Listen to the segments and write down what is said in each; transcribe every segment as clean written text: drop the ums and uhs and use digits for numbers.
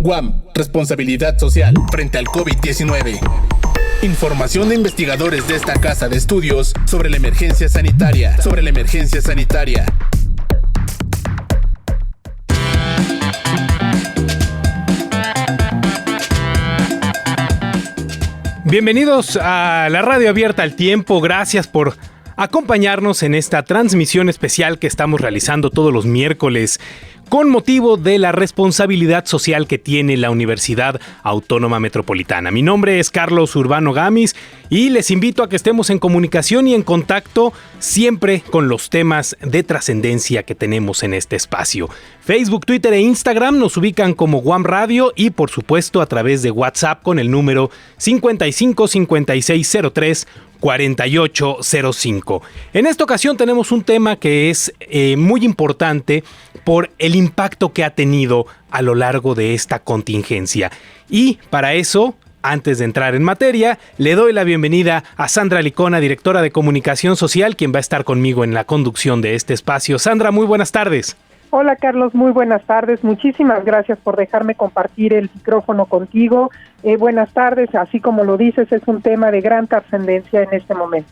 GUAM, responsabilidad social frente al COVID-19. Información de investigadores de esta casa de estudios sobre la emergencia sanitaria. Bienvenidos a la Radio Abierta al Tiempo. Gracias por acompañarnos en esta transmisión especial que estamos realizando todos los miércoles con motivo de la responsabilidad social que tiene la Universidad Autónoma Metropolitana. Mi nombre es Carlos Urbano Gamis y les invito a que estemos en comunicación y en contacto siempre con los temas de trascendencia que tenemos en este espacio. Facebook, Twitter e Instagram nos ubican como GUAM Radio y por supuesto a través de WhatsApp con el número 55 5603 4805. En esta ocasión tenemos un tema que es muy importante por el impacto que ha tenido a lo largo de esta contingencia. Y para eso, antes de entrar en materia, le doy la bienvenida a Sandra Licona, directora de Comunicación Social, quien va a estar conmigo en la conducción de este espacio. Sandra, muy buenas tardes. Hola Carlos, muy buenas tardes. Muchísimas gracias por dejarme compartir el micrófono contigo. Buenas tardes, así como lo dices, es un tema de gran trascendencia en este momento.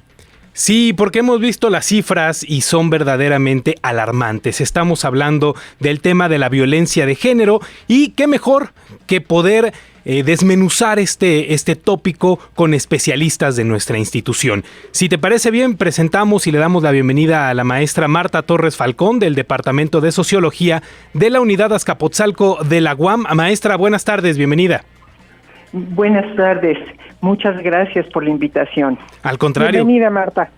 Sí, porque hemos visto las cifras y son verdaderamente alarmantes. Estamos hablando del tema de la violencia de género y qué mejor que poder desmenuzar este tópico con especialistas de nuestra institución. Si te parece bien, presentamos y le damos la bienvenida a la maestra Marta Torres Falcón del Departamento de Sociología de la Unidad Azcapotzalco de la UAM. Maestra, buenas tardes, bienvenida. Buenas tardes, muchas gracias por la invitación. Al contrario. Bienvenida, Marta.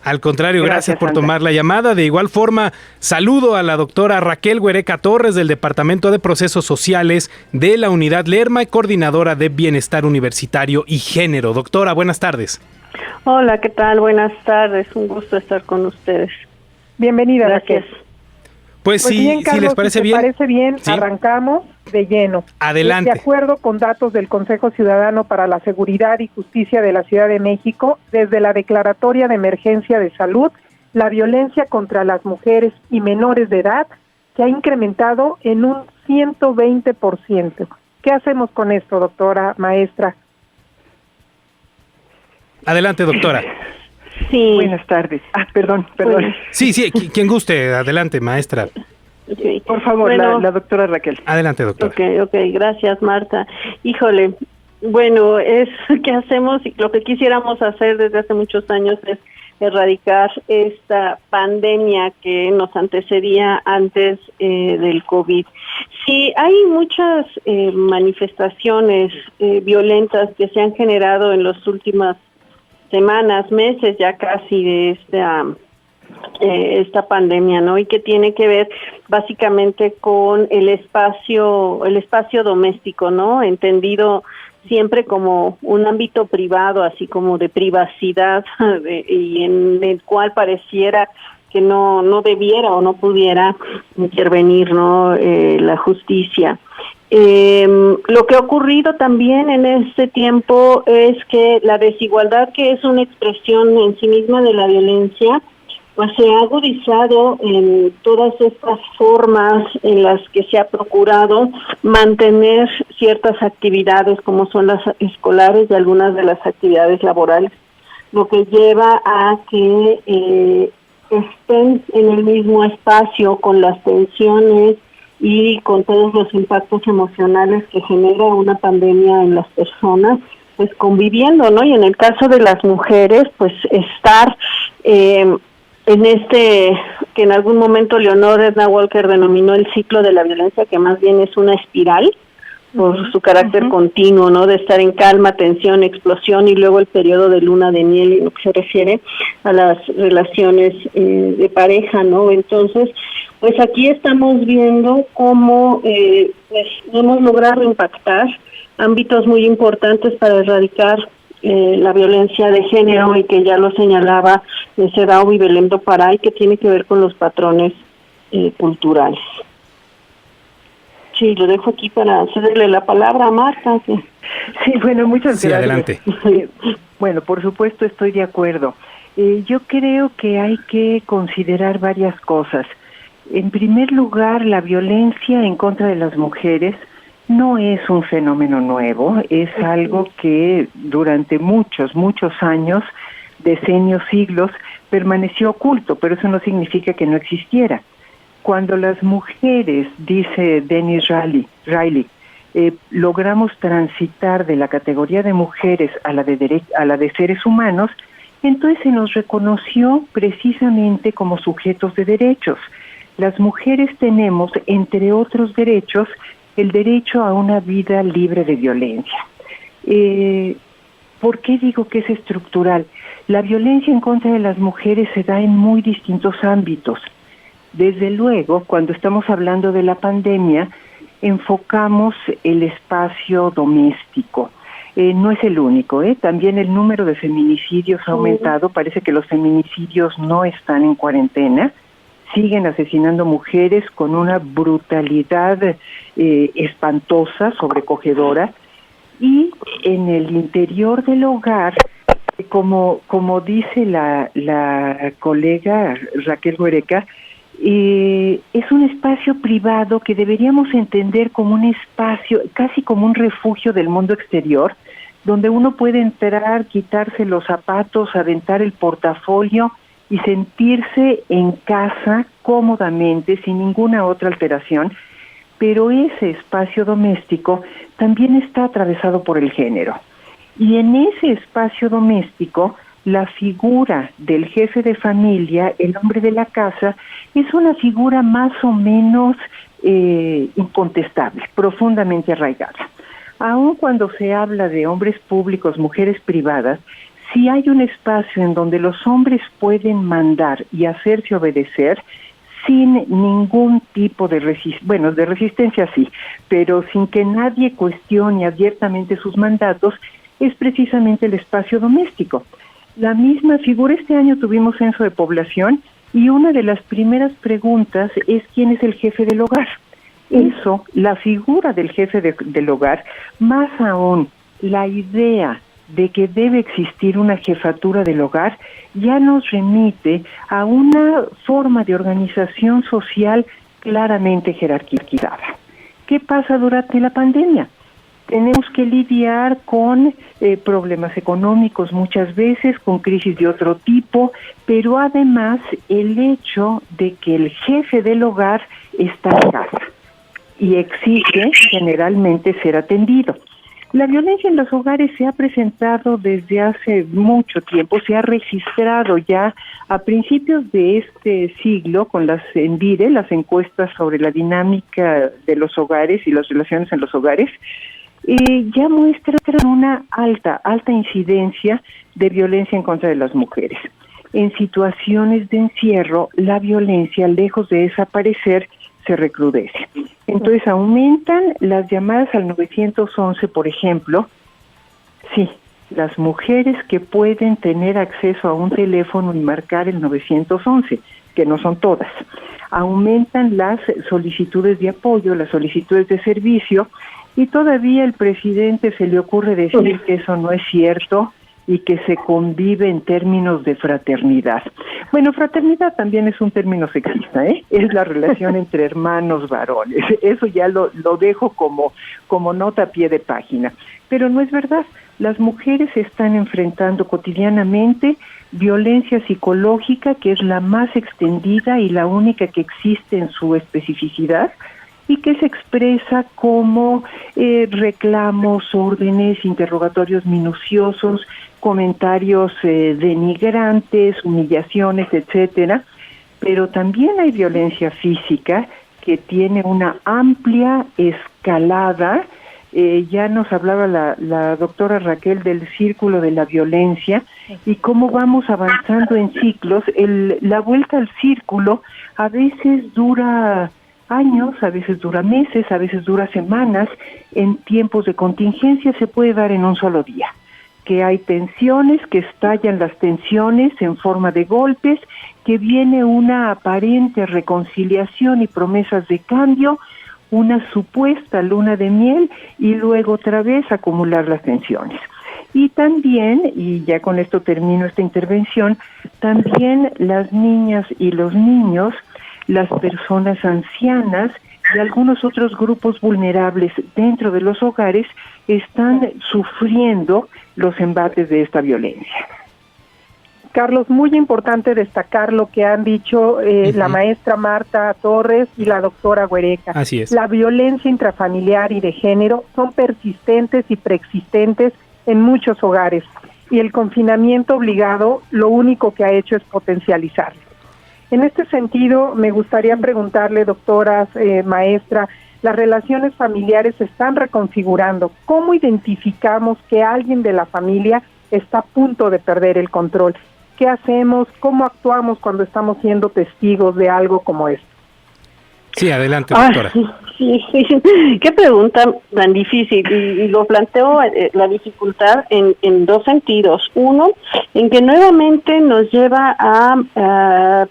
Al contrario, gracias por Sandra. tomar la llamada. De igual forma, saludo a la doctora Raquel Huereca Torres del Departamento de Procesos Sociales de la Unidad Lerma y coordinadora de Bienestar Universitario y Género. Doctora, buenas tardes. Hola, ¿qué tal? Buenas tardes, un gusto estar con ustedes. Bienvenida, Gracias. Raquel. Pues sí, bien, Carlos, si les parece bien. parece bien, ¿sí? Arrancamos de lleno. Adelante. De acuerdo con datos del Consejo Ciudadano para la Seguridad y Justicia de la Ciudad de México, desde la Declaratoria de Emergencia de Salud, la violencia contra las mujeres y menores de edad se ha incrementado en un 120%. ¿Qué hacemos con esto, doctora, maestra? Adelante, doctora. Sí. Buenas tardes. Perdón. Sí, quien guste. Adelante, maestra. Okay. Por favor, Bueno, la doctora Raquel. Adelante, doctora. Ok, gracias, Marta. Híjole, bueno, es ¿qué hacemos? Y lo que quisiéramos hacer desde hace muchos años es erradicar esta pandemia que nos antecedía antes del COVID. Sí, hay muchas manifestaciones violentas que se han generado en las últimas semanas, meses ya casi de esta pandemia, ¿no? Y que tiene que ver básicamente con el espacio doméstico, ¿no? Entendido siempre como un ámbito privado, así como de privacidad, y en el cual pareciera que no debiera o no pudiera intervenir, ¿no? La justicia. Lo que ha ocurrido también en este tiempo es que la desigualdad, que es una expresión en sí misma de la violencia, pues se ha agudizado en todas estas formas en las que se ha procurado mantener ciertas actividades como son las escolares y algunas de las actividades laborales, lo que lleva a que estén en el mismo espacio con las tensiones y con todos los impactos emocionales que genera una pandemia en las personas, pues conviviendo, ¿no? Y en el caso de las mujeres, pues estar en que en algún momento Leonor Edna Walker denominó el ciclo de la violencia, que más bien es una espiral, por su carácter continuo, ¿no? De estar en calma, tensión, explosión y luego el periodo de luna de miel, en lo que se refiere a las relaciones de pareja, ¿no? Entonces, pues aquí estamos viendo cómo pues hemos logrado impactar ámbitos muy importantes para erradicar la violencia de género, y que ya lo señalaba Sedao y Belém do Pará, que tiene que ver con los patrones culturales. Sí, lo dejo aquí para cederle la palabra a Marta. Sí, bueno, muchas gracias. Adelante. Bueno, por supuesto estoy de acuerdo. Yo creo que hay que considerar varias cosas. En primer lugar, la violencia en contra de las mujeres No es un fenómeno nuevo, es algo que durante muchos años, decenios, siglos, permaneció oculto, pero eso no significa que no existiera. Cuando las mujeres, dice Dennis Riley, logramos transitar de la categoría de mujeres a la de seres humanos, entonces se nos reconoció precisamente como sujetos de derechos. Las mujeres tenemos, entre otros derechos, el derecho a una vida libre de violencia. ¿Por qué digo que es estructural? La violencia en contra de las mujeres se da en muy distintos ámbitos. Desde luego, cuando estamos hablando de la pandemia, enfocamos el espacio doméstico. No es el único, también el número de feminicidios ha aumentado. Parece que los feminicidios no están en cuarentena, siguen asesinando mujeres con una brutalidad espantosa, sobrecogedora, y en el interior del hogar, como dice la colega Raquel Huereca, es un espacio privado que deberíamos entender como un espacio, casi como un refugio del mundo exterior, donde uno puede entrar, quitarse los zapatos, aventar el portafolio y sentirse en casa cómodamente, sin ninguna otra alteración. Pero ese espacio doméstico también está atravesado por el género. Y en ese espacio doméstico, la figura del jefe de familia, el hombre de la casa, es una figura más o menos incontestable, profundamente arraigada. Aun cuando se habla de hombres públicos, mujeres privadas, si hay un espacio en donde los hombres pueden mandar y hacerse obedecer sin ningún tipo de de resistencia sí, pero sin que nadie cuestione abiertamente sus mandatos, es precisamente el espacio doméstico. La misma figura, este año tuvimos censo de población y una de las primeras preguntas es ¿quién es el jefe del hogar? Eso, la figura del jefe del hogar, más aún la idea de que debe existir una jefatura del hogar, ya nos remite a una forma de organización social claramente jerarquizada. ¿Qué pasa durante la pandemia? Tenemos que lidiar con problemas económicos muchas veces, con crisis de otro tipo, pero además el hecho de que el jefe del hogar está en casa y exige generalmente ser atendido. La violencia en los hogares se ha presentado desde hace mucho tiempo, se ha registrado ya a principios de este siglo con las ENVIRE, las encuestas sobre la dinámica de los hogares y las relaciones en los hogares, ya muestran una alta incidencia de violencia en contra de las mujeres. En situaciones de encierro, la violencia, lejos de desaparecer, se recrudece. Entonces aumentan las llamadas al 911, por ejemplo. Sí, las mujeres que pueden tener acceso a un teléfono y marcar el 911, que no son todas. Aumentan las solicitudes de apoyo, las solicitudes de servicio, y todavía el presidente se le ocurre decir que eso no es cierto y que se convive en términos de fraternidad. Bueno, fraternidad también es un término sexista, es la relación entre hermanos varones. Eso ya lo dejo como nota a pie de página. Pero no es verdad. Las mujeres están enfrentando cotidianamente violencia psicológica, que es la más extendida y la única que existe en su especificidad, y que se expresa como reclamos, órdenes, interrogatorios minuciosos, comentarios denigrantes, humillaciones, etcétera. Pero también hay violencia física que tiene una amplia escalada. Ya nos hablaba la doctora Raquel del círculo de la violencia y cómo vamos avanzando en ciclos. La vuelta al círculo a veces dura años, a veces dura meses, a veces dura semanas. En tiempos de contingencia se puede dar en un solo día, que hay tensiones, que estallan las tensiones en forma de golpes, que viene una aparente reconciliación y promesas de cambio, una supuesta luna de miel y luego otra vez acumular las tensiones. Y también, y ya con esto termino esta intervención, también las niñas y los niños, las personas ancianas y algunos otros grupos vulnerables dentro de los hogares están sufriendo los embates de esta violencia. Carlos, muy importante destacar lo que han dicho la maestra Marta Torres y la doctora Huereca. Así es. La violencia intrafamiliar y de género son persistentes y preexistentes en muchos hogares, y el confinamiento obligado lo único que ha hecho es potencializarlo. En este sentido, me gustaría preguntarle, doctoras, maestra, las relaciones familiares se están reconfigurando. ¿Cómo identificamos que alguien de la familia está a punto de perder el control? ¿Qué hacemos? ¿Cómo actuamos cuando estamos siendo testigos de algo como esto? Sí, adelante, doctora. Sí. Qué pregunta tan difícil, y lo planteo la dificultad en dos sentidos. Uno, en que nuevamente nos lleva a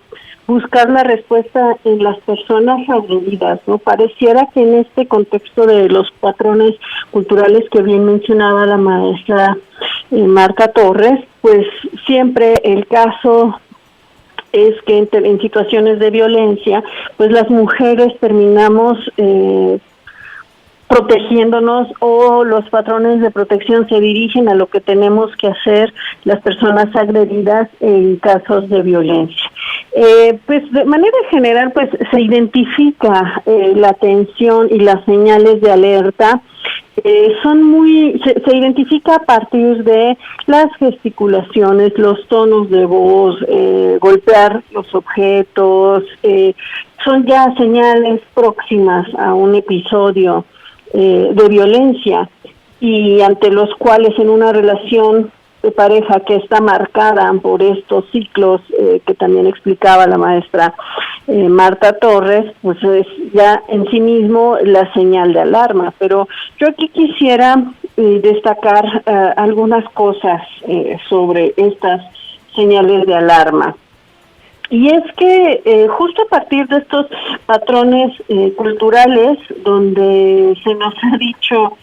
buscar la respuesta en las personas agredidas, ¿no? Pareciera que en este contexto de los patrones culturales que bien mencionaba la maestra Marta Torres, pues siempre el caso es que en situaciones de violencia, pues las mujeres terminamos protegiéndonos, o los patrones de protección se dirigen a lo que tenemos que hacer las personas agredidas en casos de violencia. Pues de manera general, pues se identifica la atención y las señales de alerta. Se identifica a partir de las gesticulaciones, los tonos de voz, golpear los objetos, son ya señales próximas a un episodio de violencia, y ante los cuales en una relación de pareja que está marcada por estos ciclos que también explicaba la maestra Marta Torres, pues es ya en sí mismo la señal de alarma. Pero yo aquí quisiera destacar algunas cosas sobre estas señales de alarma. Y es que justo a partir de estos patrones culturales, donde se nos ha dicho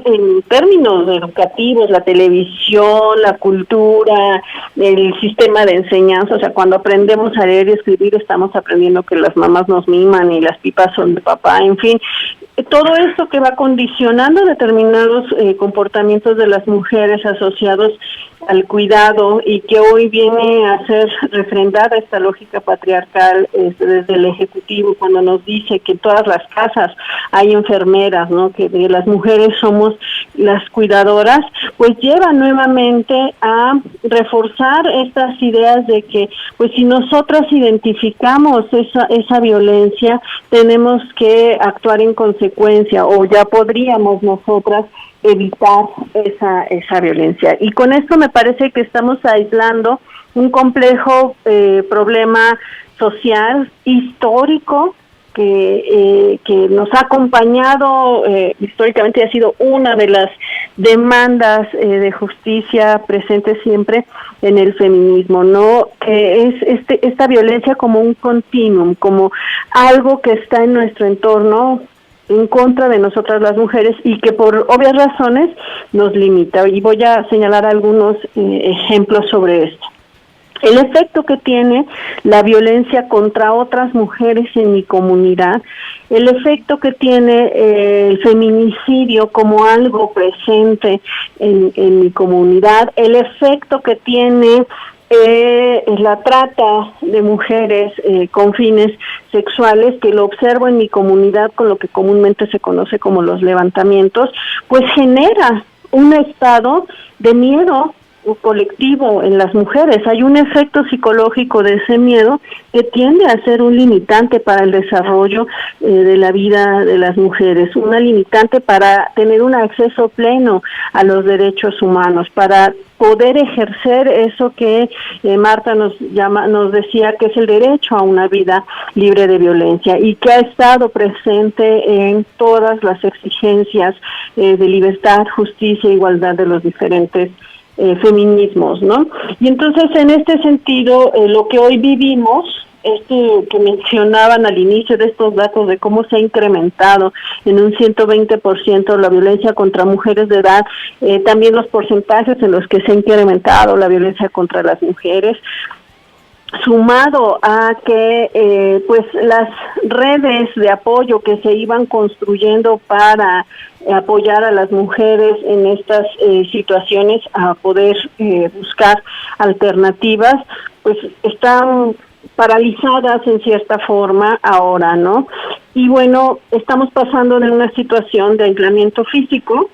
en términos educativos, la televisión, la cultura, el sistema de enseñanza, o sea, cuando aprendemos a leer y escribir estamos aprendiendo que las mamás nos miman y las pipas son de papá, en fin, todo esto que va condicionando determinados comportamientos de las mujeres asociados al cuidado, y que hoy viene a ser refrendada esta lógica patriarcal desde el Ejecutivo, cuando nos dice que en todas las casas hay enfermeras, ¿no? Que las mujeres somos las cuidadoras, pues lleva nuevamente a reforzar estas ideas de que, pues si nosotras identificamos esa violencia, tenemos que actuar en consecuencia, o ya podríamos nosotras evitar esa violencia. Y con esto me parece que estamos aislando un complejo problema social, histórico, que nos ha acompañado históricamente, ha sido una de las demandas de justicia presentes siempre en el feminismo, ¿no? Que es esta violencia como un continuum, como algo que está en nuestro entorno en contra de nosotras las mujeres, y que por obvias razones nos limita. Y voy a señalar algunos ejemplos sobre esto. El efecto que tiene la violencia contra otras mujeres en mi comunidad, el efecto que tiene el feminicidio como algo presente en mi comunidad, el efecto que tiene la trata de mujeres con fines sexuales, que lo observo en mi comunidad con lo que comúnmente se conoce como los levantamientos, pues genera un estado de miedo colectivo en las mujeres. Hay un efecto psicológico de ese miedo que tiende a ser un limitante para el desarrollo de la vida de las mujeres, una limitante para tener un acceso pleno a los derechos humanos, para poder ejercer eso que Marta nos decía que es el derecho a una vida libre de violencia, y que ha estado presente en todas las exigencias de libertad, justicia e igualdad de los diferentes feminismos, ¿no? Y entonces, en este sentido, lo que hoy vivimos, esto que mencionaban al inicio de estos datos de cómo se ha incrementado en un 120% la violencia contra mujeres de edad, también los porcentajes en los que se ha incrementado la violencia contra las mujeres, sumado a que pues las redes de apoyo que se iban construyendo para apoyar a las mujeres en estas situaciones a poder buscar alternativas, pues están paralizadas en cierta forma ahora, ¿no? Y bueno, estamos pasando de una situación de aislamiento físico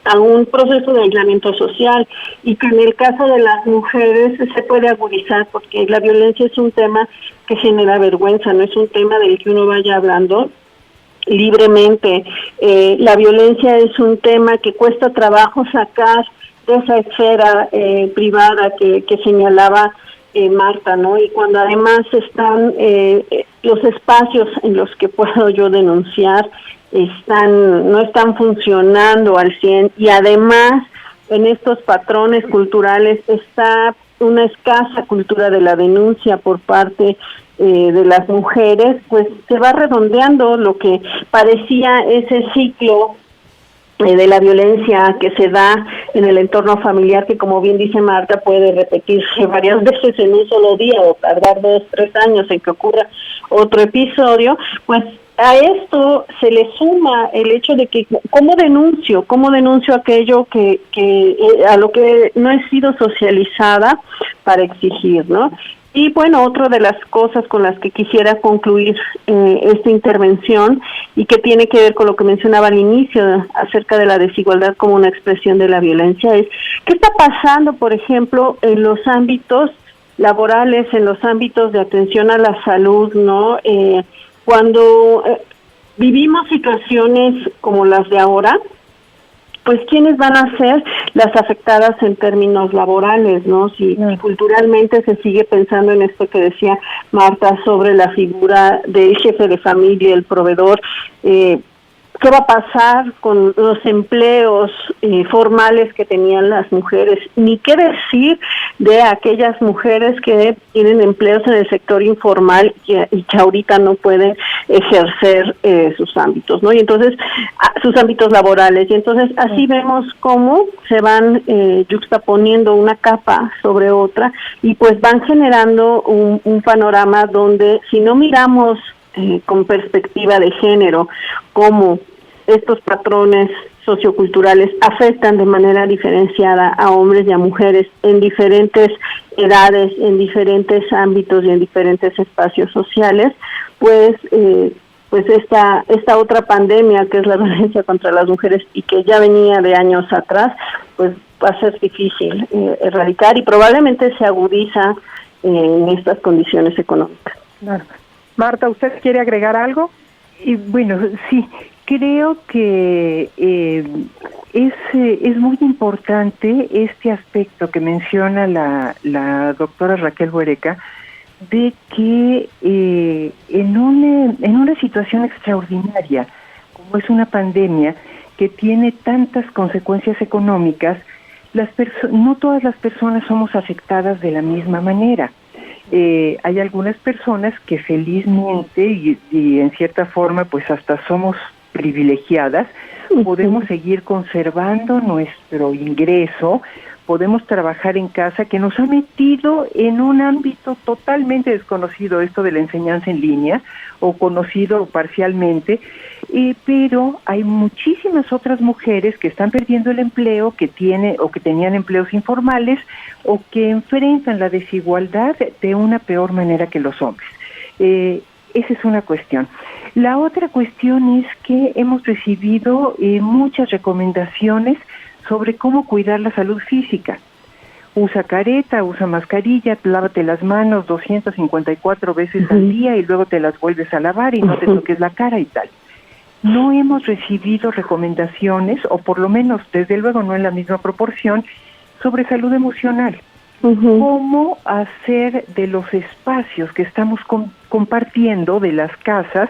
a un proceso de aislamiento social, y que en el caso de las mujeres se puede agudizar, porque la violencia es un tema que genera vergüenza, no es un tema del que uno vaya hablando libremente. La violencia es un tema que cuesta trabajo sacar de esa esfera privada que señalaba Marta, ¿no? Y cuando además están los espacios en los que puedo yo denunciar no están funcionando al 100%, y además en estos patrones culturales está una escasa cultura de la denuncia por parte de las mujeres, pues se va redondeando lo que parecía ese ciclo de la violencia que se da en el entorno familiar, que como bien dice Marta, puede repetirse varias veces en un solo día o tardar 2-3 años en que ocurra otro episodio. Pues a esto se le suma el hecho de que cómo denuncio aquello que a lo que no he sido socializada para exigir, ¿no? Y bueno, otra de las cosas con las que quisiera concluir esta intervención, y que tiene que ver con lo que mencionaba al inicio acerca de la desigualdad como una expresión de la violencia, es qué está pasando, por ejemplo, en los ámbitos laborales, en los ámbitos de atención a la salud, ¿no? Cuando vivimos situaciones como las de ahora, pues ¿quiénes van a ser las afectadas en términos laborales, no? Si culturalmente se sigue pensando en esto que decía Marta sobre la figura del jefe de familia, el proveedor, ¿qué va a pasar con los empleos formales que tenían las mujeres? Ni qué decir de aquellas mujeres que tienen empleos en el sector informal y que ahorita no pueden ejercer sus ámbitos, ¿no? Y entonces, sus ámbitos laborales. Y entonces así vemos cómo se van yuxtaponiendo una capa sobre otra, y pues van generando un panorama donde, si no miramos con perspectiva de género, cómo estos patrones socioculturales afectan de manera diferenciada a hombres y a mujeres en diferentes edades, en diferentes ámbitos y en diferentes espacios sociales, pues esta otra pandemia, que es la violencia contra las mujeres y que ya venía de años atrás, pues va a ser difícil erradicar, y probablemente se agudiza en estas condiciones económicas. Claro. Marta, ¿usted quiere agregar algo? Y bueno, sí, creo que es muy importante este aspecto que menciona la doctora Raquel Huereca, de que en una situación extraordinaria, como es una pandemia que tiene tantas consecuencias económicas, no todas las personas somos afectadas de la misma manera. Hay algunas personas que felizmente y en cierta forma pues hasta somos privilegiadas, podemos seguir conservando nuestro ingreso, podemos trabajar en casa, que nos ha metido en un ámbito totalmente desconocido, esto de la enseñanza en línea, o conocido parcialmente, pero hay muchísimas otras mujeres que están perdiendo el empleo, que tenían empleos informales, o que enfrentan la desigualdad de una peor manera que los hombres. Esa es una cuestión. La otra cuestión es que hemos recibido muchas recomendaciones sobre cómo cuidar la salud física. Usa careta, usa mascarilla, lávate las manos 254 veces al día y luego te las vuelves a lavar y no te toques la cara y tal. No hemos recibido recomendaciones, o por lo menos, desde luego no en la misma proporción, sobre salud emocional. Cómo hacer de los espacios que estamos compartiendo, de las casas,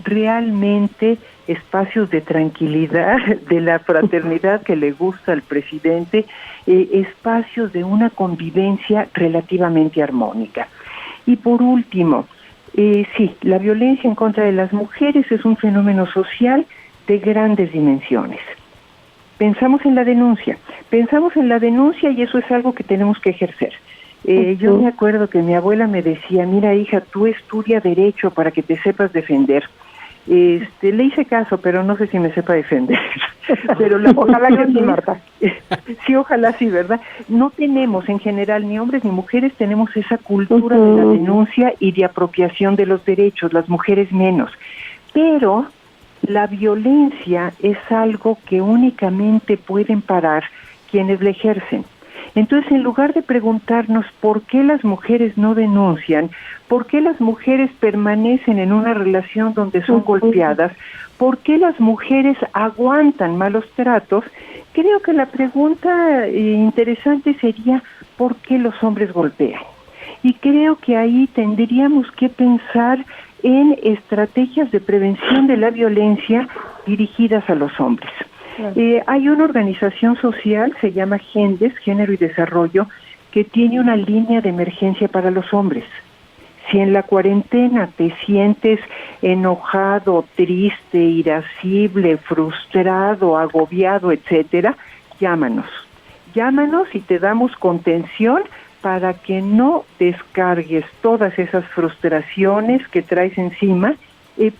realmente espacios de tranquilidad, de la fraternidad que le gusta al presidente, espacios de una convivencia relativamente armónica. Y por último, sí, la violencia en contra de las mujeres es un fenómeno social de grandes dimensiones. Pensamos en la denuncia y eso es algo que tenemos que ejercer. Yo me acuerdo que mi abuela me decía, mira hija, tú estudia Derecho para que te sepas defender. Le hice caso, pero no sé si me sepa defender. Pero ojalá que sí, Marta. Sí, ojalá sí, ¿verdad? No tenemos en general, ni hombres ni mujeres, tenemos esa cultura de la denuncia y de apropiación de los derechos, las mujeres menos. Pero la violencia es algo que únicamente pueden parar quienes la ejercen. Entonces, en lugar de preguntarnos por qué las mujeres no denuncian, por qué las mujeres permanecen en una relación donde son golpeadas, por qué las mujeres aguantan malos tratos, creo que la pregunta interesante sería ¿por qué los hombres golpean? Y creo que ahí tendríamos que pensar en estrategias de prevención de la violencia dirigidas a los hombres. Hay una organización social, se llama GENDES, Género y Desarrollo, que tiene una línea de emergencia para los hombres. Si en la cuarentena te sientes enojado, triste, irascible, frustrado, agobiado, etcétera, llámanos y te damos contención para que no descargues todas esas frustraciones que traes encima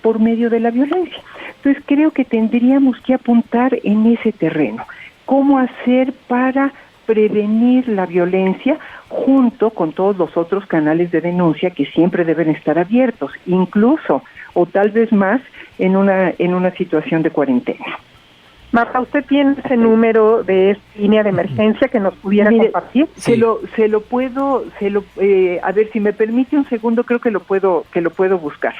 por medio de la violencia. Entonces creo que tendríamos que apuntar en ese terreno. ¿Cómo hacer para prevenir la violencia junto con todos los otros canales de denuncia que siempre deben estar abiertos, incluso o tal vez más en una situación de cuarentena? Marta, ¿usted tiene ese número de esta línea de emergencia que nos pudiera compartir? Sí. Se lo puedo, a ver, si me permite un segundo, creo que lo puedo buscar.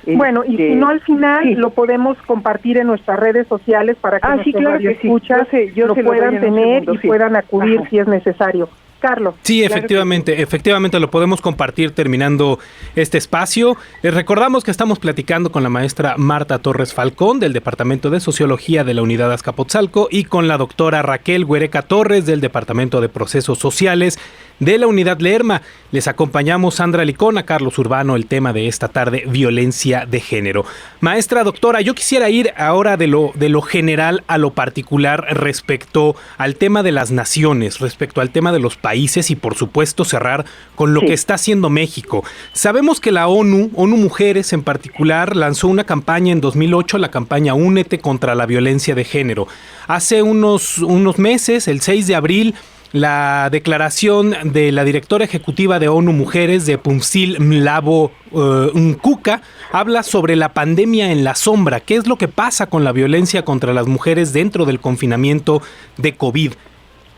Bueno, y si no, al final lo podemos compartir en nuestras redes sociales para que nuestros radioescuchas lo puedan tener y puedan acudir si es necesario. Carlos. Sí, efectivamente lo podemos compartir terminando este espacio. Les recordamos que estamos platicando con la maestra Marta Torres Falcón del Departamento de Sociología de la Unidad Azcapotzalco y con la doctora Raquel Huereca Torres del Departamento de Procesos Sociales de la Unidad Lerma. Les acompañamos Sandra Licona, Carlos Urbano, el tema de esta tarde, violencia de género. Maestra, doctora, yo quisiera ir ahora de lo general a lo particular respecto al tema de las naciones, respecto al tema de los países y por supuesto cerrar con lo que está haciendo México. Sabemos que la ONU Mujeres en particular, lanzó una campaña en 2008, la campaña Únete contra la violencia de género. Hace unos meses, el 6 de abril, la declaración de la directora ejecutiva de ONU Mujeres, de Pumzile Mlambo Ngcuka, habla sobre la pandemia en la sombra. ¿Qué es lo que pasa con la violencia contra las mujeres dentro del confinamiento de COVID?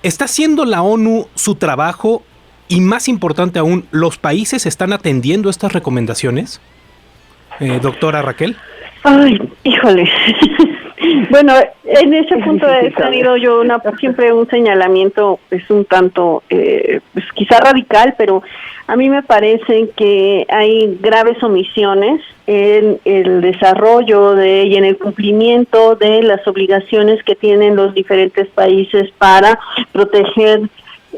¿Está haciendo la ONU su trabajo? Y más importante aún, ¿los países están atendiendo estas recomendaciones? Doctora Raquel. Ay, híjole. Bueno, en ese punto he tenido yo siempre un señalamiento, es un tanto, pues quizá radical, pero a mí me parece que hay graves omisiones en el desarrollo y en el cumplimiento de las obligaciones que tienen los diferentes países para proteger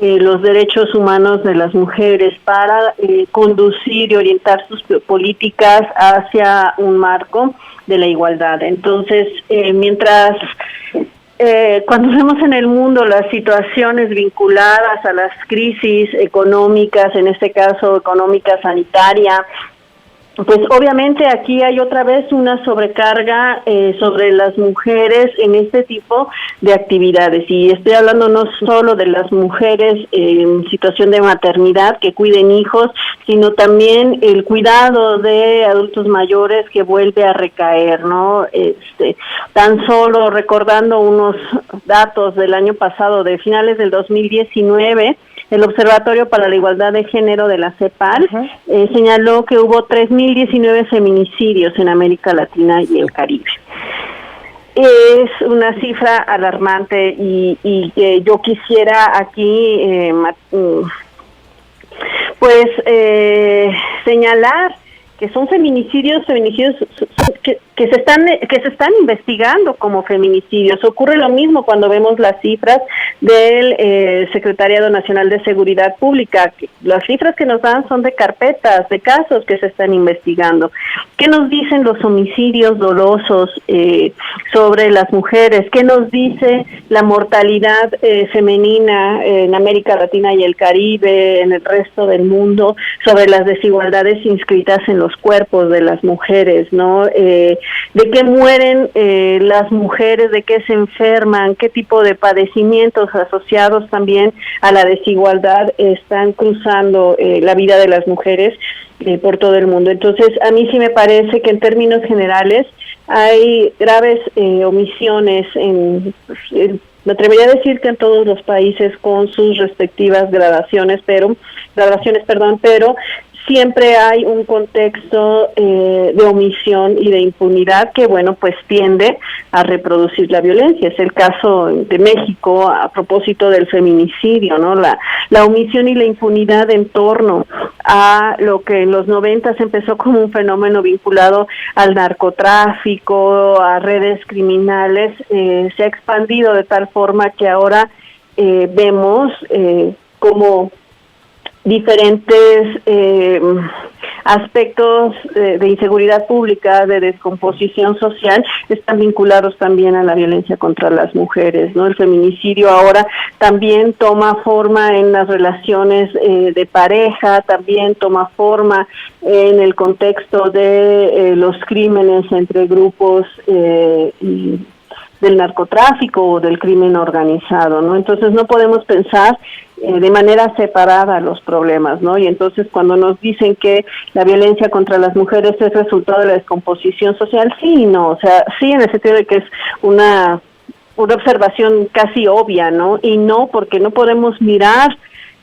los derechos humanos de las mujeres, para conducir y orientar sus políticas hacia un marco de la igualdad. Entonces, mientras cuando vemos en el mundo las situaciones vinculadas a las crisis económicas, en este caso económica sanitaria, pues obviamente aquí hay otra vez una sobrecarga sobre las mujeres en este tipo de actividades, y estoy hablando no solo de las mujeres en situación de maternidad que cuiden hijos, sino también el cuidado de adultos mayores que vuelve a recaer, ¿no? Tan solo recordando unos datos del año pasado, de finales del 2019, el Observatorio para la Igualdad de Género de la CEPAL señaló que hubo 3.019 feminicidios en América Latina y el Caribe. Es una cifra alarmante y yo quisiera aquí señalar que son feminicidios que que se están investigando como feminicidios. Ocurre lo mismo cuando vemos las cifras del Secretariado Nacional de Seguridad Pública. Las cifras que nos dan son de carpetas, de casos que se están investigando. ¿Qué nos dicen los homicidios dolosos sobre las mujeres? ¿Qué nos dice la mortalidad femenina en América Latina y el Caribe, en el resto del mundo, sobre las desigualdades inscritas en los cuerpos de las mujeres, ¿no? De qué mueren las mujeres, de qué se enferman, qué tipo de padecimientos asociados también a la desigualdad están cruzando la vida de las mujeres por todo el mundo. Entonces, a mí sí me parece que en términos generales hay graves omisiones me atrevería a decir que en todos los países con sus respectivas gradaciones, pero siempre hay un contexto de omisión y de impunidad que, bueno, pues tiende a reproducir la violencia. Es el caso de México a propósito del feminicidio, ¿no? La omisión y la impunidad en torno a lo que en los 90 empezó como un fenómeno vinculado al narcotráfico, a redes criminales, se ha expandido de tal forma que ahora vemos como diferentes aspectos de inseguridad pública, de descomposición social, están vinculados también a la violencia contra las mujeres, ¿no? El feminicidio ahora también toma forma en las relaciones de pareja, también toma forma en el contexto de los crímenes entre grupos del narcotráfico o del crimen organizado, ¿no? Entonces no podemos pensar de manera separada los problemas, ¿no? Y entonces cuando nos dicen que la violencia contra las mujeres es resultado de la descomposición social, sí y no, o sea, sí en el sentido de que es una observación casi obvia, ¿no? Y no, porque no podemos mirar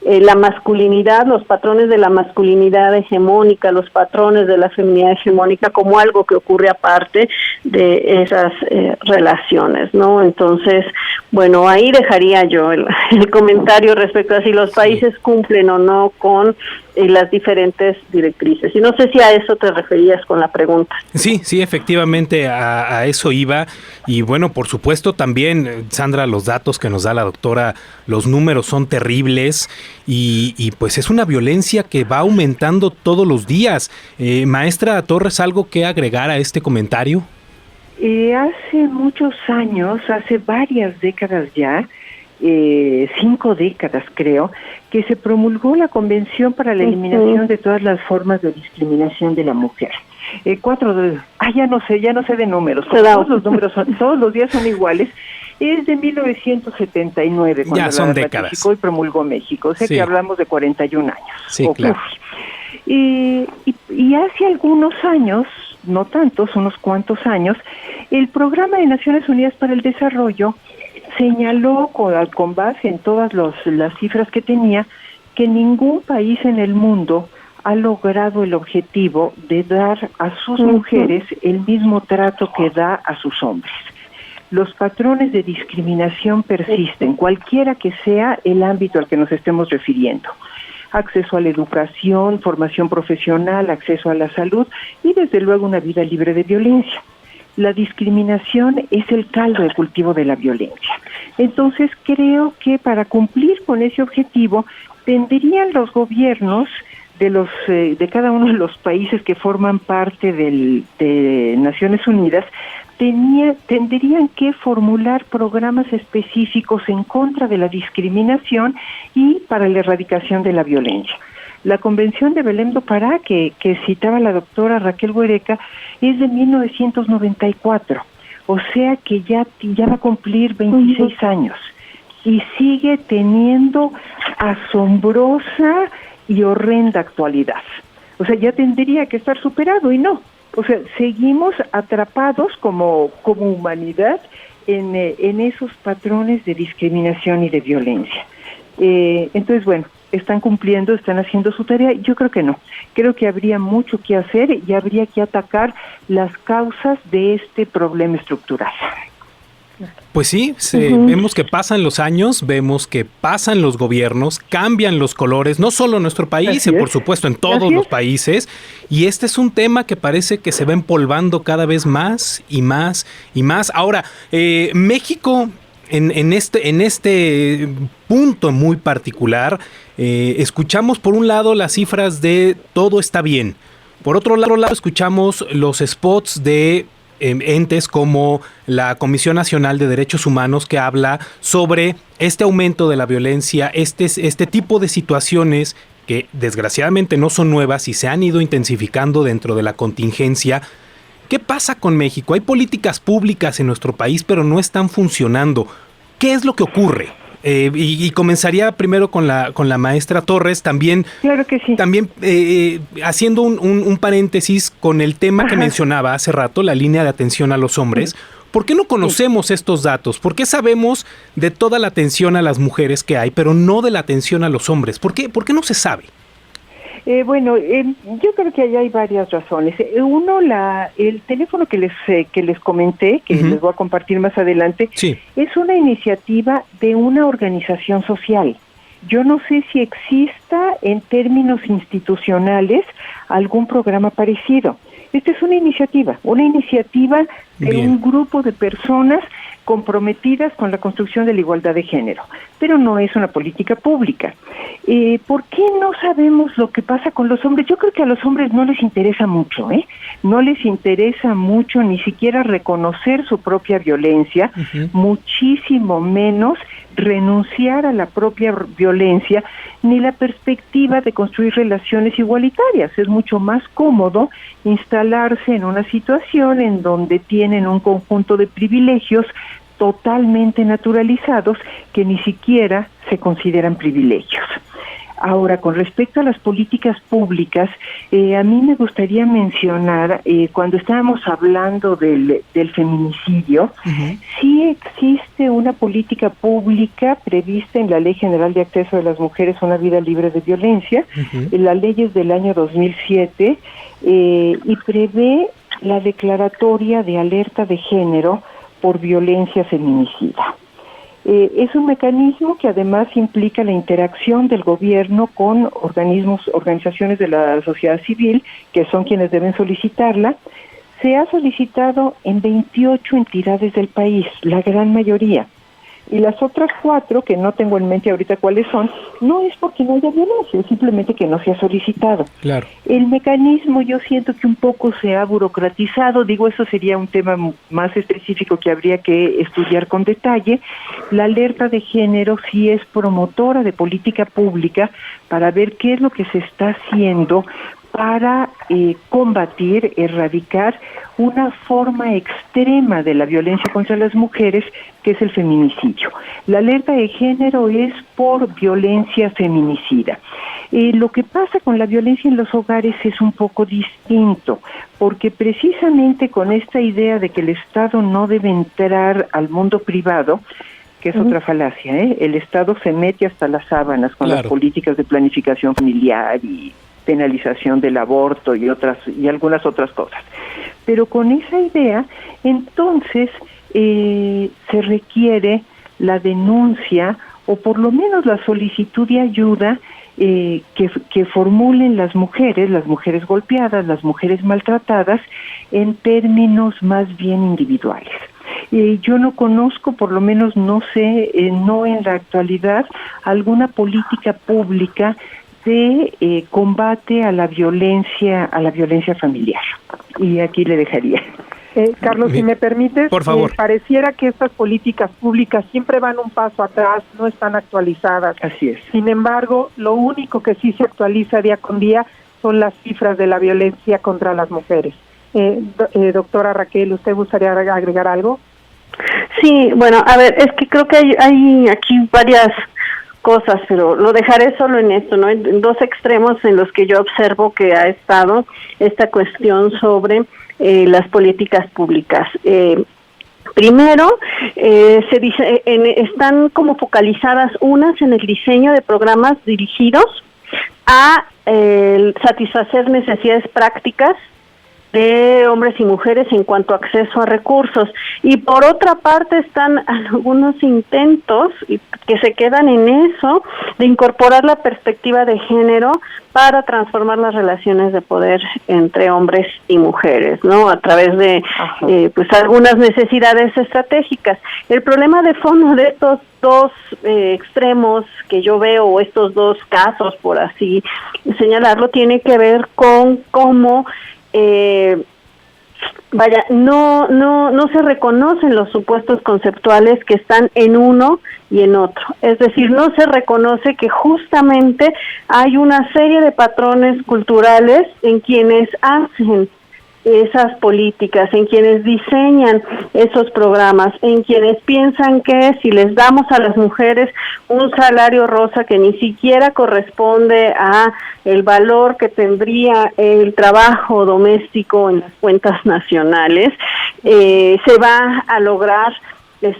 la masculinidad, los patrones de la masculinidad hegemónica, los patrones de la feminidad hegemónica como algo que ocurre aparte de esas relaciones, ¿no? Entonces, bueno, ahí dejaría yo el comentario respecto a si los países cumplen o no con las diferentes directrices. Y no sé si a eso te referías con la pregunta. Sí, efectivamente a eso iba. Y bueno, por supuesto también, Sandra, los datos que nos da la doctora, los números son terribles y pues es una violencia que va aumentando todos los días. Maestra Torres, ¿algo que agregar a este comentario? Hace muchos años, hace varias décadas ya, 5 décadas creo, que se promulgó la Convención para la Eliminación de todas las formas de discriminación de la mujer. Ya no sé de números, todos los números todos los días son iguales. Es de 1979 cuando ya son la décadas. ratificó y promulgó México, o sea que hablamos de 41 años. Sí, claro. Y hace algunos años, no tantos, unos cuantos años, el Programa de Naciones Unidas para el Desarrollo señaló con base en todas las cifras que tenía que ningún país en el mundo ha logrado el objetivo de dar a sus mujeres el mismo trato que da a sus hombres. Los patrones de discriminación persisten, cualquiera que sea el ámbito al que nos estemos refiriendo. Acceso a la educación, formación profesional, acceso a la salud y desde luego una vida libre de violencia. La discriminación es el caldo de cultivo de la violencia. Entonces creo que para cumplir con ese objetivo tendrían los gobiernos de cada uno de los países que forman parte de Naciones Unidas tendrían que formular programas específicos en contra de la discriminación y para la erradicación de la violencia. La Convención de Belém do Pará, que citaba la doctora Raquel Huereca, es de 1994, o sea que ya va a cumplir 26 años y sigue teniendo asombrosa y horrenda actualidad. O sea, ya tendría que estar superado y no. O sea, seguimos atrapados como humanidad en esos patrones de discriminación y de violencia. Entonces, bueno, están cumpliendo, están haciendo su tarea. Yo creo que no. Creo que habría mucho que hacer y habría que atacar las causas de este problema estructural. Pues sí, vemos que pasan los años, vemos que pasan los gobiernos, cambian los colores, no solo en nuestro país, por supuesto en todos los países, y este es un tema que parece que se va empolvando cada vez más y más y más. Ahora, México, en este punto muy particular, escuchamos por un lado las cifras de todo está bien, por otro lado escuchamos los spots de entes como la Comisión Nacional de Derechos Humanos, que habla sobre este aumento de la violencia, este tipo de situaciones que desgraciadamente no son nuevas y se han ido intensificando dentro de la contingencia. ¿Qué pasa con México? Hay políticas públicas en nuestro país, pero no están funcionando. ¿Qué es lo que ocurre? Y comenzaría primero con la maestra Torres, también, claro que sí. También haciendo un paréntesis con el tema que mencionaba hace rato, la línea de atención a los hombres. ¿Por qué no conocemos estos datos? ¿Por qué sabemos de toda la atención a las mujeres que hay, pero no de la atención a los hombres? ¿Por qué no se sabe? Yo creo que ahí hay varias razones. Uno, el teléfono que les comenté, que les voy a compartir más adelante, es una iniciativa de una organización social. Yo no sé si exista en términos institucionales algún programa parecido. Esta es una iniciativa de un grupo de personas comprometidas con la construcción de la igualdad de género, pero no es una política pública. ¿Por qué no sabemos lo que pasa con los hombres? Yo creo que a los hombres no les interesa mucho, no les interesa mucho ni siquiera reconocer su propia violencia, muchísimo menos renunciar a la propia violencia, ni la perspectiva de construir relaciones igualitarias. Es mucho más cómodo instalarse en una situación en donde tienen un conjunto de privilegios totalmente naturalizados que ni siquiera se consideran privilegios. Ahora, con respecto a las políticas públicas, a mí me gustaría mencionar, cuando estábamos hablando del feminicidio, sí existe una política pública prevista en la Ley General de Acceso de las Mujeres a una Vida Libre de Violencia. La ley es del año 2007 y prevé la declaratoria de alerta de género por violencia feminicida. Es un mecanismo que además implica la interacción del gobierno con organizaciones de la sociedad civil, que son quienes deben solicitarla. Se ha solicitado en 28 entidades del país, la gran mayoría. Y las otras 4, que no tengo en mente ahorita cuáles son, no es porque no haya violencia, es simplemente que no se ha solicitado. Claro. El mecanismo yo siento que un poco se ha burocratizado, eso sería un tema más específico que habría que estudiar con detalle. La alerta de género sí es promotora de política pública para ver qué es lo que se está haciendo para combatir, erradicar una forma extrema de la violencia contra las mujeres, que es el feminicidio. La alerta de género es por violencia feminicida. Lo que pasa con la violencia en los hogares es un poco distinto, porque precisamente con esta idea de que el Estado no debe entrar al mundo privado, que es otra falacia, el Estado se mete hasta las sábanas con las políticas de planificación familiar y penalización del aborto y algunas otras cosas. Pero con esa idea, entonces, se requiere la denuncia o por lo menos la solicitud de ayuda que formulen las mujeres golpeadas, las mujeres maltratadas, en términos más bien individuales. Yo no conozco, por lo menos no sé, no en la actualidad, alguna política pública de combate a la violencia familiar. Y aquí le dejaría. Carlos, si me permites, por favor. Pareciera que estas políticas públicas siempre van un paso atrás, no están actualizadas. Así es. Sin embargo, lo único que sí se actualiza día con día son las cifras de la violencia contra las mujeres. Doctora Raquel, ¿usted gustaría agregar algo? Sí, bueno, a ver, es que creo que hay aquí varias cosas, pero lo dejaré solo en esto, ¿no? En dos extremos en los que yo observo que ha estado esta cuestión sobre las políticas públicas. Primero, se dice, están como focalizadas unas en el diseño de programas dirigidos a satisfacer necesidades prácticas de hombres y mujeres en cuanto a acceso a recursos. Y por otra parte están algunos intentos que se quedan en eso, de incorporar la perspectiva de género para transformar las relaciones de poder entre hombres y mujeres, ¿no? A través de pues algunas necesidades estratégicas. El problema de fondo de estos dos extremos que yo veo, o estos dos casos, por así señalarlo, tiene que ver con cómo no se reconocen los supuestos conceptuales que están en uno y en otro. Es decir, no se reconoce que justamente hay una serie de patrones culturales en quienes hacen esas políticas, en quienes diseñan esos programas, en quienes piensan que si les damos a las mujeres un salario rosa que ni siquiera corresponde a el valor que tendría el trabajo doméstico en las cuentas nacionales, se va a lograr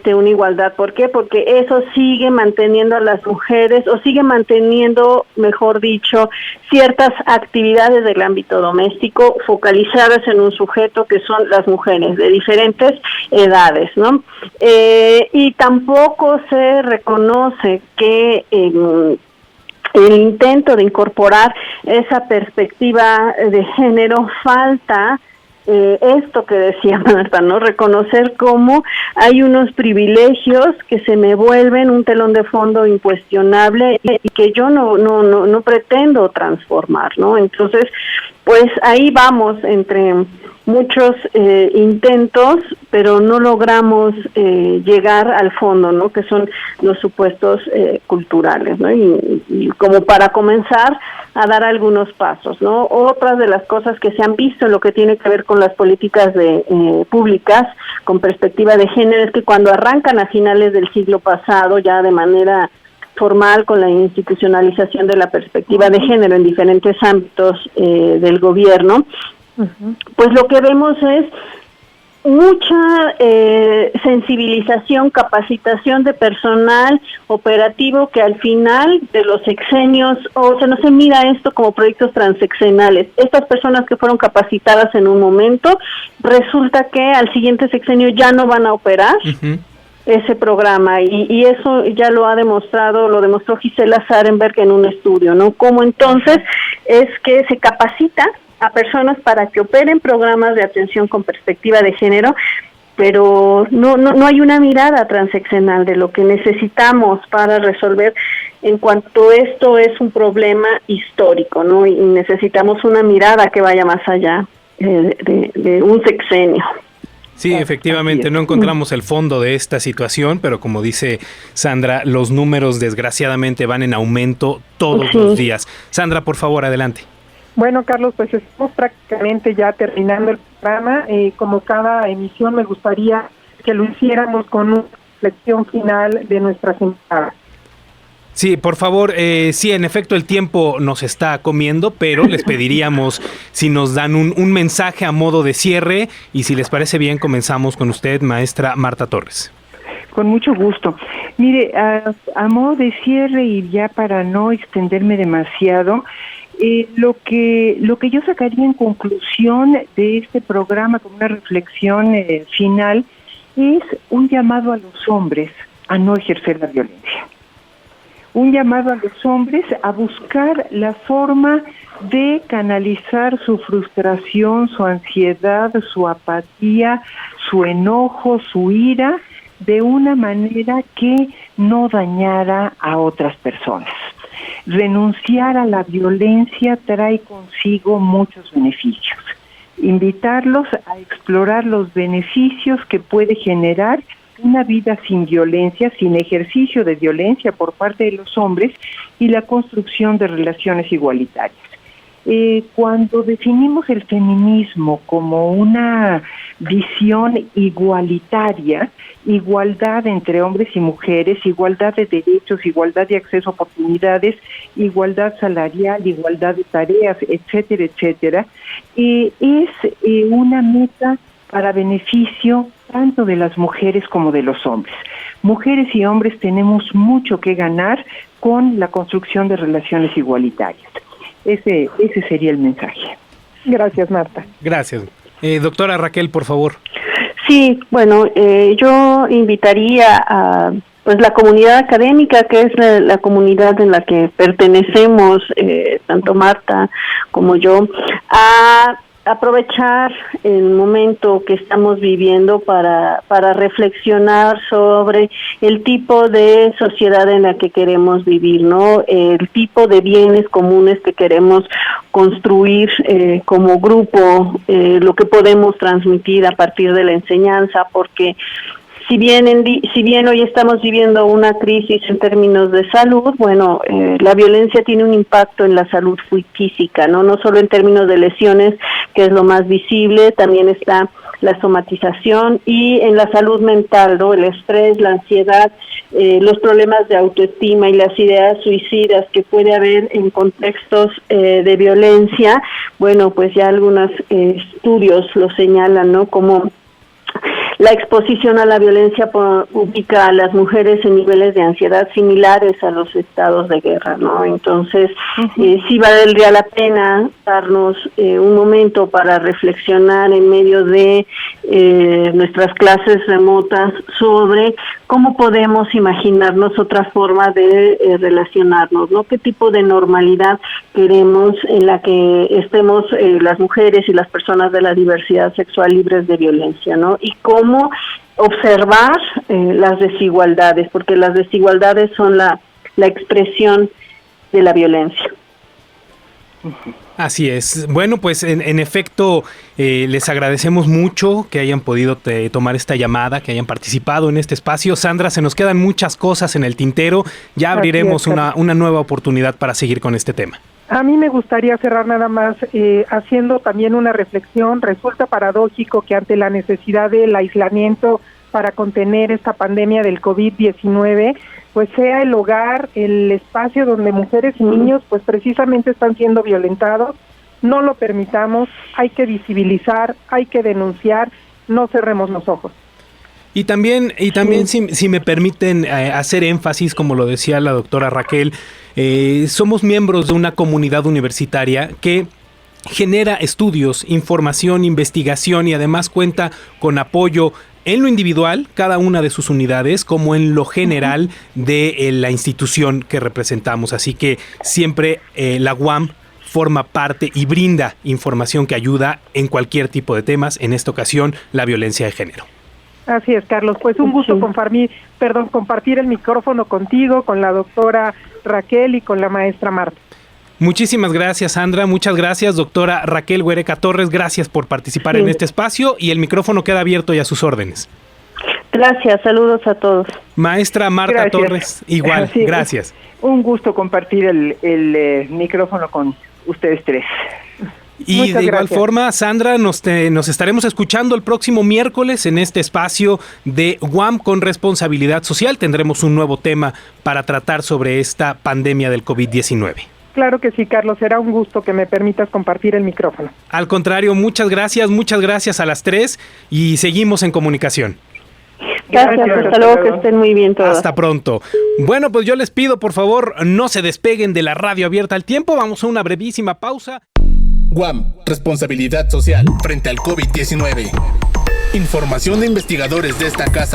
una igualdad. ¿Por qué? Porque eso sigue manteniendo a las mujeres, o sigue manteniendo, mejor dicho, ciertas actividades del ámbito doméstico focalizadas en un sujeto que son las mujeres de diferentes edades, ¿no? Y tampoco se reconoce que el intento de incorporar esa perspectiva de género falta esto que decía Marta, ¿no? Reconocer cómo hay unos privilegios que se me vuelven un telón de fondo incuestionable y que yo no pretendo transformar, ¿no? Entonces, pues ahí vamos entre muchos intentos, pero no logramos llegar al fondo, ¿no? Que son los supuestos culturales, ¿no? Y como para comenzar a dar algunos pasos, ¿no? Otras de las cosas que se han visto en lo que tiene que ver con las políticas públicas con perspectiva de género es que cuando arrancan a finales del siglo pasado, ya de manera formal, con la institucionalización de la perspectiva de género en diferentes ámbitos del gobierno, pues lo que vemos es mucha sensibilización, capacitación de personal operativo que al final de los sexenios, o sea, no se mira esto como proyectos transexenales. Estas personas que fueron capacitadas en un momento, resulta que al siguiente sexenio ya no van a operar ese programa, y eso ya lo demostró Gisela Zarenberg en un estudio, ¿no? Cómo entonces es que se capacita a personas para que operen programas de atención con perspectiva de género, pero no hay una mirada transeccional de lo que necesitamos para resolver en cuanto esto es un problema histórico, ¿no? Y necesitamos una mirada que vaya más allá de un sexenio. Sí, efectivamente, no encontramos el fondo de esta situación, pero como dice Sandra, los números desgraciadamente van en aumento todos los días. Sandra, por favor, adelante. Bueno, Carlos, pues estamos prácticamente ya terminando el programa. Como cada emisión, me gustaría que lo hiciéramos con una reflexión final de nuestras invitadas. Sí, por favor, sí, en efecto el tiempo nos está comiendo, pero les pediríamos si nos dan un mensaje a modo de cierre, y si les parece bien comenzamos con usted, maestra Marta Torres. Con mucho gusto. Mire, a modo de cierre y ya para no extenderme demasiado, lo que yo sacaría en conclusión de este programa como una reflexión final es un llamado a los hombres a no ejercer la violencia. Un llamado a los hombres a buscar la forma de canalizar su frustración, su ansiedad, su apatía, su enojo, su ira, de una manera que no dañara a otras personas. Renunciar a la violencia trae consigo muchos beneficios. Invitarlos a explorar los beneficios que puede generar una vida sin violencia, sin ejercicio de violencia por parte de los hombres, y la construcción de relaciones igualitarias. Cuando definimos el feminismo como una visión igualitaria, igualdad entre hombres y mujeres, igualdad de derechos, igualdad de acceso a oportunidades, igualdad salarial, igualdad de tareas, etcétera, etcétera, es una meta para beneficio tanto de las mujeres como de los hombres. Mujeres y hombres tenemos mucho que ganar con la construcción de relaciones igualitarias. Ese sería el mensaje. Gracias, Marta. Gracias. Doctora Raquel, por favor. Sí, bueno, yo invitaría a pues la comunidad académica, que es la comunidad en la que pertenecemos, tanto Marta como yo, a aprovechar el momento que estamos viviendo para reflexionar sobre el tipo de sociedad en la que queremos vivir, ¿no? El tipo de bienes comunes que queremos construir como grupo, lo que podemos transmitir a partir de la enseñanza, porque si bien hoy estamos viviendo una crisis en términos de salud, bueno, la violencia tiene un impacto en la salud física, no solo en términos de lesiones, que es lo más visible, también está la somatización, y en la salud mental, ¿no? El estrés, la ansiedad, los problemas de autoestima y las ideas suicidas que puede haber en contextos de violencia. Bueno, pues ya algunos estudios lo señalan, ¿no? Como la exposición a la violencia ubica a las mujeres en niveles de ansiedad similares a los estados de guerra, ¿no? Entonces, sí valdría la pena darnos un momento para reflexionar en medio de nuestras clases remotas sobre cómo podemos imaginarnos otra forma de relacionarnos, ¿no? ¿Qué tipo de normalidad queremos en la que estemos las mujeres y las personas de la diversidad sexual libres de violencia, ¿no? Y cómo observar las desigualdades, porque las desigualdades son la expresión de la violencia. Así es. Bueno, pues en efecto, les agradecemos mucho que hayan podido tomar esta llamada, que hayan participado en este espacio. Sandra, se nos quedan muchas cosas en el tintero. Ya abriremos una nueva oportunidad para seguir con este tema. A mí me gustaría cerrar nada más haciendo también una reflexión. Resulta paradójico que ante la necesidad del aislamiento para contener esta pandemia del COVID-19, pues sea el hogar, el espacio donde mujeres y niños pues precisamente están siendo violentados. No lo permitamos, hay que visibilizar, hay que denunciar, no cerremos los ojos. Y también si me permiten hacer énfasis, como lo decía la doctora Raquel, somos miembros de una comunidad universitaria que genera estudios, información, investigación y además cuenta con apoyo en lo individual, cada una de sus unidades, como en lo general de la institución que representamos. Así que siempre la UAM forma parte y brinda información que ayuda en cualquier tipo de temas, en esta ocasión la violencia de género. Así es, Carlos. Pues un gusto compartir el micrófono contigo, con la doctora Raquel y con la maestra Marta. Muchísimas gracias, Sandra. Muchas gracias, doctora Raquel Huereca Torres. Gracias por participar en este espacio y el micrófono queda abierto y a sus órdenes. Gracias, saludos a todos. Maestra Marta Torres, igual, gracias. Un gusto compartir el micrófono con ustedes tres. Y muchas de igual forma, Sandra, nos estaremos escuchando el próximo miércoles en este espacio de UAM con responsabilidad social. Tendremos un nuevo tema para tratar sobre esta pandemia del COVID-19. Claro que sí, Carlos, será un gusto que me permitas compartir el micrófono. Al contrario, muchas gracias a las tres y seguimos en comunicación. Gracias, hasta luego, que estén muy bien todos. Hasta pronto. Bueno, pues yo les pido, por favor, no se despeguen de la radio abierta al tiempo. Vamos a una brevísima pausa. UAM, responsabilidad social frente al COVID-19. Información de investigadores de esta casa